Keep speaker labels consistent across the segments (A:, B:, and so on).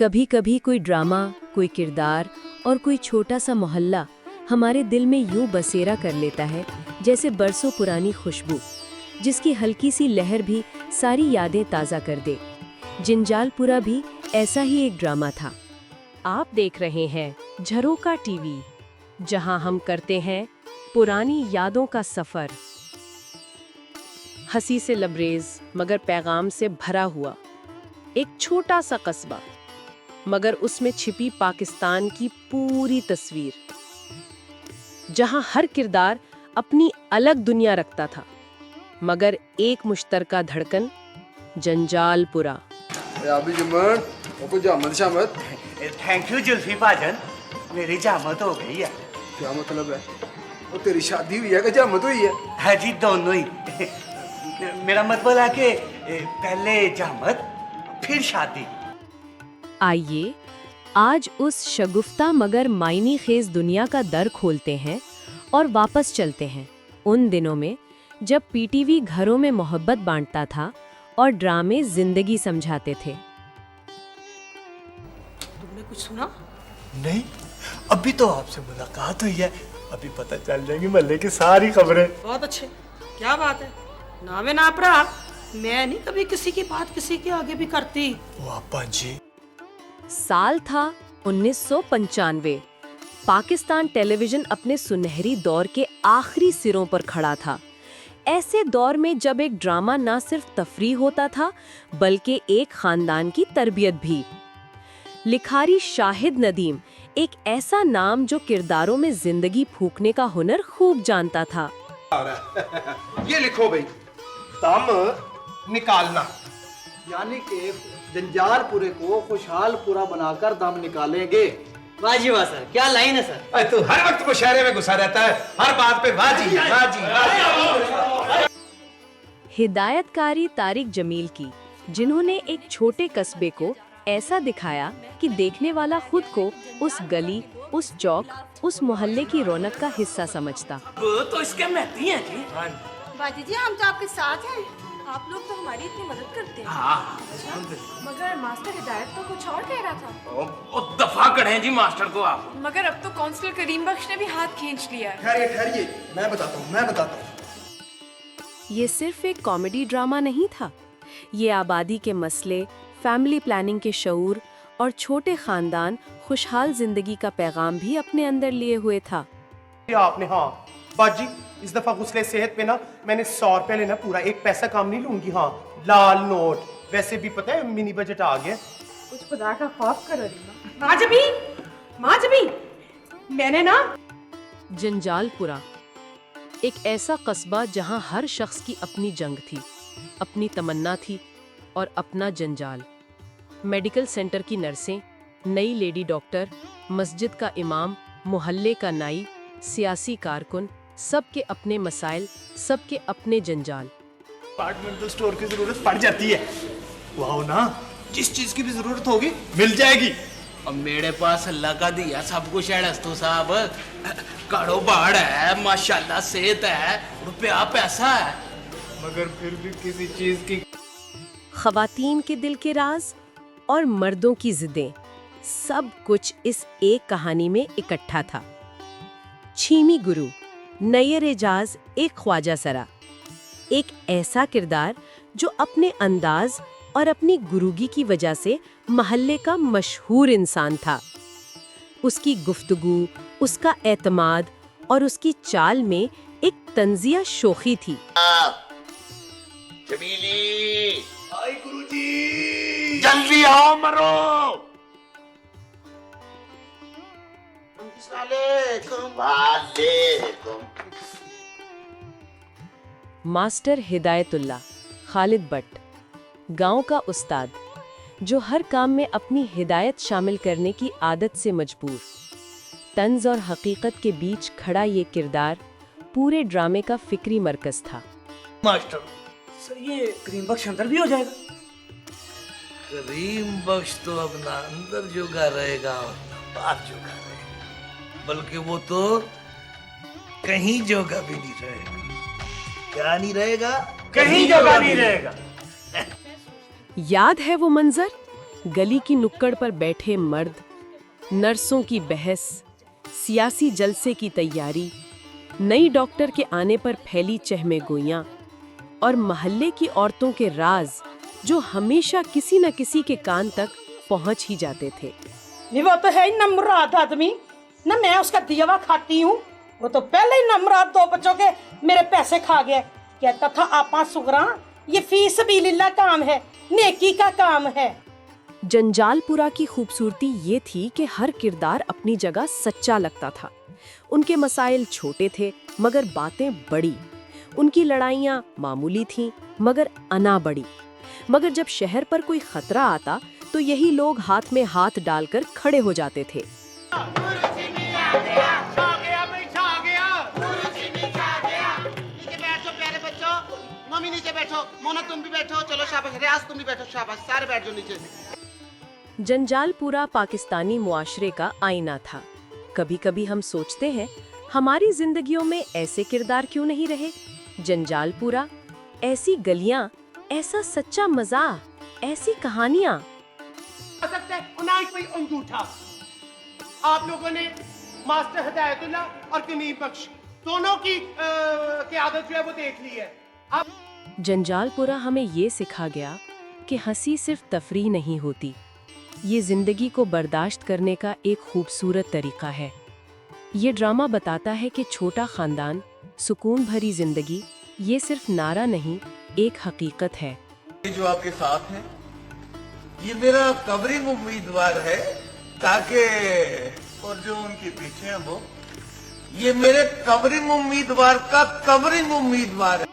A: कभी कभी कोई ड्रामा, कोई किरदार और कोई छोटा सा मोहल्ला हमारे दिल में यूं बसेरा कर लेता है जैसे बरसों पुरानी खुशबू, जिसकी हल्की सी लहर भी सारी यादें ताज़ा कर दे। जिंजालपुरा भी ऐसा ही एक ड्रामा था। आप देख रहे हैं झरोका टीवी, जहां हम करते हैं पुरानी यादों का सफ़र। हंसी से लबरेज मगर पैगाम से भरा हुआ एक छोटा सा कस्बा, मगर उसमें छिपी पाकिस्तान की पूरी तस्वीर, जहां हर किरदार अपनी अलग दुनिया रखता था, मगर एक मुश्तरका धड़कन, जंजालपुरा।
B: थैंक यू जुल्फी भाजन, मेरी जामत हो गई है।
C: क्या मतलब है? वो तेरी शादी हुई है कि जामत हुई है?
B: हाँ जी, दोनों ही। मेरा मतलब है कि पहले जामत फिर शादी।
A: आइए आज उस शगुफ्ता मगर मायनी खेज दुनिया का दर खोलते हैं और वापस चलते हैं उन दिनों में जब पीटीवी घरों में मोहब्बत बांटता था और ड्रामे जिंदगी समझाते थे।
D: तुमने कुछ सुना?
E: नहीं, अभी तो आपसे मुलाकात हुई है, अभी पता चल जाएगी महल्ले की सारी खबरें।
D: बहुत अच्छे, क्या बात है। नावे नाप रहा, मैं नहीं कभी किसी की बात किसी के आगे भी करती।
E: वापा जी।
A: साल था 1995। पाकिस्तान टेलीविजन अपने सुनहरी दौर के आखिरी सिरों पर खड़ा था। ऐसे दौर में जब एक ड्रामा ना सिर्फ तफरीह होता था बल्कि एक खानदान की तरबियत भी। लिखारी शाहिद नदीम एक ऐसा नाम जो किरदारों में जिंदगी फूंकने का हुनर खूब जानता था।
C: ये लिखो भाई, दम निकालना,
F: यानी कि जंजालपुरे को खुशहालपुरा बनाकर दम निकालेंगे।
G: वाह जी वाह सर, क्या लाइन है सर।
C: अरे तू हर वक्त मुशायरे में घुसा रहता है, हर बात पे वाह जी वाह जी वाह जी।
A: हिदायतकारी तारिक जमील की, जिन्होंने एक छोटे कस्बे को ऐसा दिखाया कि देखने वाला खुद को उस गली, उस चौक, उस मोहल्ले की रौनक का हिस्सा समझता।
D: वो तो इसके मेहती हैं जी।
H: बाजी जी, हम तो आपके साथ हैं। आप लोग तो हमारी इतनी मदद करते हैं। मगर मास्टर हिदायत तो कुछ और कह रहा था।
D: ओ दफा करें जी मास्टर को आप।
H: मगर अब तो काउंसलर करीम बख्श ने भी हाथ खींच लिया है।
C: ठहरिए ठहरिए, मैं बताता हूँ।
A: ये सिर्फ एक कॉमेडी ड्रामा नहीं था, ये आबादी के मसले, फैमिली प्लानिंग के शऊर और छोटे खानदान खुशहाल जिंदगी का पैगाम भी अपने अंदर लिए हुए था।
E: आपने हाँ बाजी, इस दफा गुस्ले सेहत पे ना मैंने 100 रुपया लेना, पूरा एक पैसा कम नहीं लूंगी। हाँ, लाल नोट। वैसे भी पता है मिनी बजट आ गया।
H: कुछ खुदा का खौफ करो रीमा।
D: माँ जबी, मैंने ना।
A: जंजालपुरा एक ऐसा कस्बा जहां हर शख्स की अपनी जंग थी, अपनी तमन्ना थी और अपना जंजाल। मेडिकल सेंटर की नर्सें, नई लेडी डॉक्टर, मस्जिद का इमाम, मोहल्ले का नाई, सियासी कारकुन, सबके अपने मसाइल, सबके अपने जंजाल।
E: डिपार्टमेंटल स्टोर की जरूरत पड़ जाती है, वाह ना, जिस चीज की भी जरूरत होगी मिल जाएगी।
B: अब मेरे पास अल्लाह का दिया सब कुछ है दस्तों साहब। कारोबार है, माशाल्लाह, सेहत है, रुपया पैसा है,
E: मगर फिर भी किसी चीज की।
A: खवातीन के दिल के राज और मर्दों की जिदें, सब कुछ इस एक कहानी में इकट्ठा था। छीमी गुरु, नैयर एजाज एक ख्वाजा सरा, एक ऐसा किरदार जो अपने अंदाज और अपनी गुरूगी की वजह से महल्ले का मशहूर इंसान था। उसकी गुफ्तगू, उसका एतमाद और उसकी चाल में एक तंजिया शोखी थी।
B: जमीली, आई गुरुजी, जल्दी आओ मरो।
A: मास्टर हिदायतुल्लाह खालिद भट्ट, गांव का उस्ताद, जो हर काम में अपनी हिदायत शामिल करने की आदत से मजबूर। तंज और हकीकत के बीच खड़ा ये किरदार पूरे ड्रामे का फिक्री मरकज था।
B: मास्टर
D: सर, ये करीम बख्श अंदर भी हो जाएगा?
B: करीम बख्श तो अपना अंदर जोगा रहेगा और बाहर जोगा रहेगा, बल्कि वो तो कहीं जोगा भी नहीं रहेगा। क्या नहीं रहेगा?
E: कहीं जगह नहीं रहेगा।
A: याद है वो मंजर गली की नुक्कड़ पर बैठे मर्द, नर्सों की बहस, सियासी जलसे की तैयारी, नई डॉक्टर के आने पर फैली चहमेगोइयां और मोहल्ले की औरतों के राज जो हमेशा किसी न किसी के कान तक पहुंच ही जाते थे।
D: नहीं वो तो है ही नमराद आदमी, ना मैं उसका दिया हुआ खाती हूँ। वो तो पहले ही नमराद 2 बच्चों के मेरे पैसे खा गया। कहता था आपा सुगरा ये फी सबीलिल्लाह काम है, नेकी का काम है।
A: जंजालपुरा की खूबसूरती ये थी कि हर किरदार अपनी जगह सच्चा लगता था। उनके मसाइल छोटे थे मगर बातें बड़ी, उनकी लड़ाइयाँ मामूली थीं मगर अना बड़ी। मगर जब शहर पर कोई खतरा आता तो यही लोग हाथ में हाथ डालकर खड़े हो जाते थे।
I: मम्मी नीचे बैठो, मोना तुम भी बैठो, चलो शाबाश, रियाज तुम भी बैठो, शाबाश, सारे बैठ जाओ नीचे।
A: जंजालपुरा पाकिस्तानी मुआशरे का आईना था। कभी कभी हम सोचते हैं हमारी जिंदगियों में ऐसे किरदार क्यों नहीं रहे। जंजालपुरा, ऐसी गलियां, ऐसा सच्चा मजा, ऐसी कहानियां।
E: अंगूठा आप लोगों ने मास्टर हिदायतुल्लाह और कमीर बख्श दोनों की आदत जो है वो देख ली है।
A: जंजालपुरा हमें ये सिखा गया कि हंसी सिर्फ तफरीह नहीं होती, ये जिंदगी को बर्दाश्त करने का एक खूबसूरत तरीका है। ये ड्रामा बताता है कि छोटा खानदान, सुकून भरी जिंदगी, ये सिर्फ नारा नहीं, एक हकीकत है।
B: ये जो आपके साथ है ये मेरा कवरिंग उम्मीदवार है, ताकि और जो उनके पीछे है वो ये मेरे कवरिंग उम्मीदवार का कवरिंग उम्मीदवार है।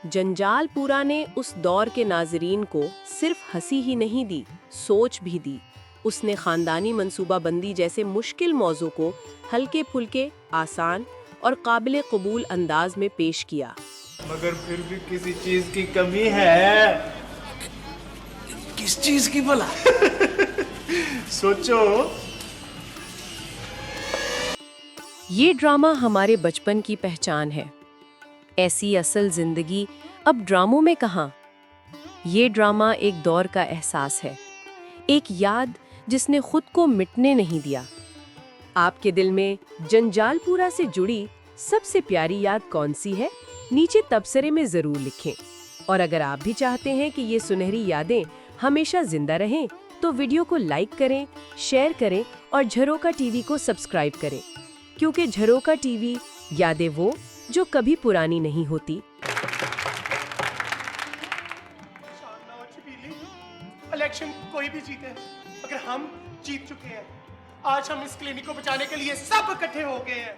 A: जंजालपुरा ने उस दौर के नाजरीन को सिर्फ हंसी ही नहीं दी, सोच भी दी। उसने खानदानी मंसूबाबंदी जैसे मुश्किल मौजू को हल्के फुल्के, आसान और काबिल कबूल अंदाज में पेश किया।
F: मगर फिर भी किसी चीज की कमी है।
B: किस चीज की भला?
E: सोचो।
A: ये ड्रामा हमारे बचपन की पहचान है। ऐसी असल जिंदगी अब ड्रामों में कहाँ। ये ड्रामा एक दौर का एहसास है, एक याद जिसने खुद को मिटने नहीं दिया। आपके दिल में जंजालपुरा से जुड़ी सबसे प्यारी याद कौन सी है? नीचे तबसरे में जरूर लिखें। और अगर आप भी चाहते हैं कि ये सुनहरी यादें हमेशा जिंदा रहें, तो वीडियो को लाइक करें, शेयर करें और झरोका टीवी को सब्सक्राइब करें, क्योंकि झरोका टीवी यादें वो जो कभी पुरानी नहीं होती।
E: इलेक्शन कोई भी जीते, अगर हम जीत चुके हैं, आज हम इस क्लिनिक को बचाने के लिए सब इकट्ठे हो गए हैं।